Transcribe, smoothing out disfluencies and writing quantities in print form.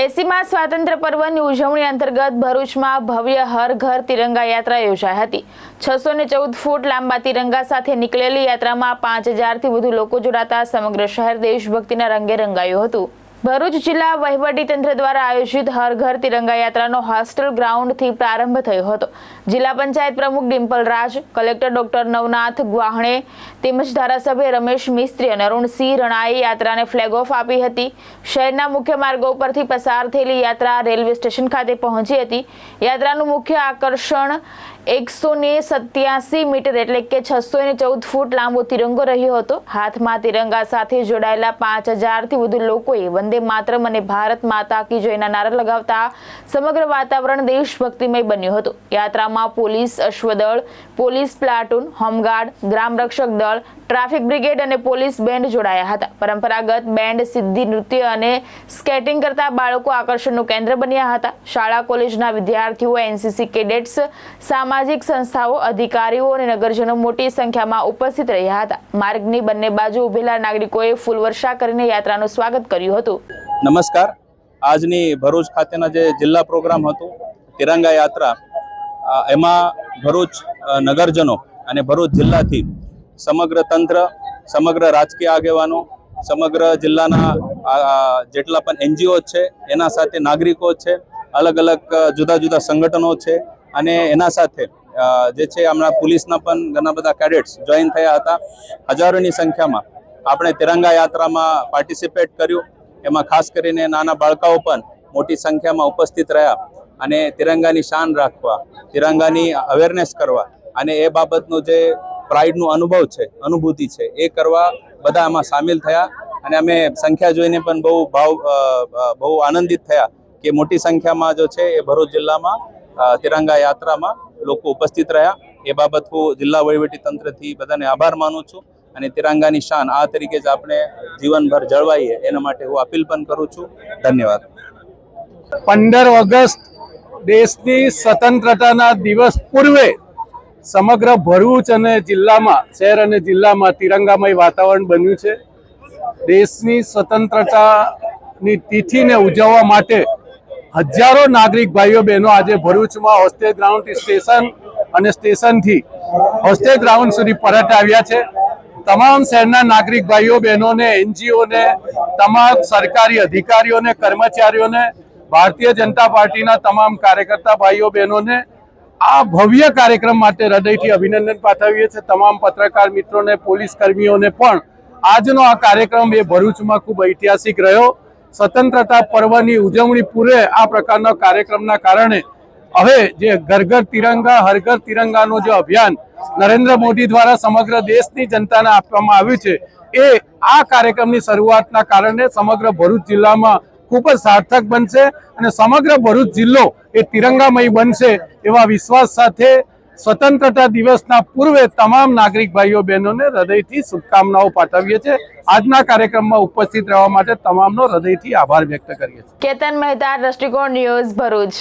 80મા સ્વાતંત્ર્ય પર્વની ઉજવણી અંતર્ગત ભરૂચમાં ભવ્ય હર ઘર તિરંગા યાત્રા યોજાઈ હતી। 614 ફૂટ લાંબા તિરંગા સાથે નીકળેલી યાત્રામાં 5000થી વધુ લોકો જોડાતા સમગ્ર શહેર દેશભક્તિના રંગે રંગાયું હતું। ભરૂચ જિલ્લા વહીવટીતંત્ર દ્વારા આયોજિત હર ઘર તિરંગા યાત્રાનો હોસ્ટેલ ગ્રાઉન્ડથી પ્રારંભ થયો હતો। જિલ્લા પંચાયત પ્રમુખ ડિમ્પલ રાજ, કલેક્ટર ડોક્ટર નવનાથ ગુહાણે તેમજ ધારાસભ્ય રમેશ મિસ્ત્રી અને અરુણસિંહ રણાએ યાત્રાને ફ્લેગ ઓફ આપી હતી। શહેરના મુખ્ય માર્ગો પરથી પસાર થયેલી યાત્રા રેલવે સ્ટેશન ખાતે પહોંચી હતી। યાત્રાનું મુખ્ય આકર્ષણ 187 મીટર એટલે કે 614 ફૂટ લાંબો તિરંગો રહ્યો હતો। હાથમાં તિરંગા સાથે જોડાયેલા 5000થી વધુ લોકોએ વંદે માતરમ અને ભારત માતા કી જયના નારા લગાવતા સમગ્ર વાતાવરણ દેશભક્તિમય બન્યું હતું। યાત્રામાં પોલીસ અશ્વદળ, પોલીસ પ્લાટૂન, હોમગાર્ડ, ગ્રામ રક્ષક દળ, ટ્રાફિક બ્રિગેડ અને પોલીસ બેન્ડ જોડાયા હતા। પરંપરાગત બેન્ડ, સિદ્ધિ નૃત્ય અને સ્કેટિંગ કરતા બાળકો આકર્ષણનું કેન્દ્ર બન્યા હતા। શાળા કોલેજના વિદ્યાર્થીઓ, એનસીસી કેડેટ્સ, સામાજિક સંસ્થાઓ, અધિકારીઓ અને નગરજનો મોટી સંખ્યામાં ઉપસ્થિત રહ્યા હતા। માર્ગની બંને બાજુ ઉભેલા નાગરિકોએ ફૂલવર્ષા કરીને યાત્રાનું સ્વાગત કર્યું હતું। નમસ્કાર। આજની ભરૂચ ખાતેના જે જિલ્લા પ્રોગ્રામ હતું તિરંગા યાત્રા, એમાં ભરૂચ નગરજનો અને ભરૂચ જિલ્લાથી સમગ્ર તંત્ર, સમગ્ર રાજકીય આગેવાનો, સમગ્ર જિલ્લાના જેટલા પણ એનજીઓ છે એના સાથે નાગરિકો છે, અલગ અલગ જુદા જુદા સંગઠનો છે અને એના સાથે જે છે હમણાં પોલીસના પણ ઘણા બધા કેડેટ્સ જોઈન થયા હતા। હજારોની સંખ્યામાં આપણે તિરંગા યાત્રામાં પાર્ટિસિપેટ કર્યું। એમાં ખાસ કરીને નાના બાળકાઓ પણ મોટી સંખ્યામાં ઉપસ્થિત રહ્યા અને તિરંગાની શાન રાખવા, તિરંગાની અવેરનેસ કરવા અને એ બાબતનું જે પ્રાઇડનું અનુભવ છે, અનુભૂતિ છે એ કરવા બધા આમાં સામેલ થયા। અને અમે સંખ્યા જોઈને પણ બહુ આનંદિત થયા કે મોટી સંખ્યામાં જો છે એ ભરૂચ જિલ્લામાં તિરંગા યાત્રામાં લોકો ઉપસ્થિત રહ્યા। એ બાબત હું જિલ્લા વહીવટી તંત્રથી બધાને આભાર માનું છું અને તિરંગાની શાન આ તરીકે જ આપણે જીવનભર જળવાઈએ એના માટે હું અપીલ પણ કરું છું। ધન્યવાદ। 15 ઓગસ્ટ દેશની સ્વતંત્રતાના દિવસ પૂર્વે સમગ્ર ભરૂચ અને જિલ્લામાં, શહેર અને જિલ્લામાં તિરંગામય વાતાવરણ બન્યું છે। દેશની સ્વતંત્રતાની તિથિને ઉજવવા માટે હજારો નાગરિક ભાઈઓ બહેનો આજે ભરૂચમાં હોસ્ટેલ ગ્રાઉન્ડ સ્ટેશન અને સ્ટેશનથી હોસ્ટેલ ગ્રાઉન્ડ સુધી પરત આવ્યા છે। તમામ શહેરના નાગરિક ભાઈઓ બહેનોને, એનજીઓને, તમામ સરકારી અધિકારીઓને, કર્મચારીઓને, ભારતીય જનતા પાર્ટીના તમામ કાર્યકર્તા ભાઈઓ બહેનોને આ ભવ્ય કાર્યક્રમ માટે હૃદયથી અભિનંદન પાઠવીએ છીએ। તમામ પત્રકાર મિત્રોને, પોલીસ કર્મીઓને પણ આજનો આ કાર્યક્રમ એ ભરૂચમાં ખૂબ ઐતિહાસિક રહ્યો। સ્વતંત્રતા પર્વની ઉજવણી પૂરે આ પ્રકારના કાર્યક્રમના કારણે હવે જે ઘર ઘર તિરંગા, હર ઘર તિરંગાનો જે અભિયાન નરેન્દ્ર મોદી દ્વારા સમગ્ર દેશની જનતાને આપવામાં આવ્યું છે, એ આ કાર્યક્રમની શરૂઆતના કારણે સમગ્ર ભરૂચ જિલ્લામાં ખૂબ જ સાર્થક બનશે અને સમગ્ર ભરૂચ જિલ્લો એ તિરંગામય બનશે એવા વિશ્વાસ સાથે સ્વતંત્રતા દિવસના પૂર્વે તમામ નાગરિક ભાઈઓ બહેનોને હૃદયથી શુભકામનાઓ પાઠવીએ છીએ। આજના કાર્યક્રમમાં ઉપસ્થિત રહેવા માટે તમામનો હૃદયથી આભાર વ્યક્ત કરીએ છીએ। કેતન મહેતા, દ્રષ્ટિકોણ ન્યૂઝ, ભરૂચ।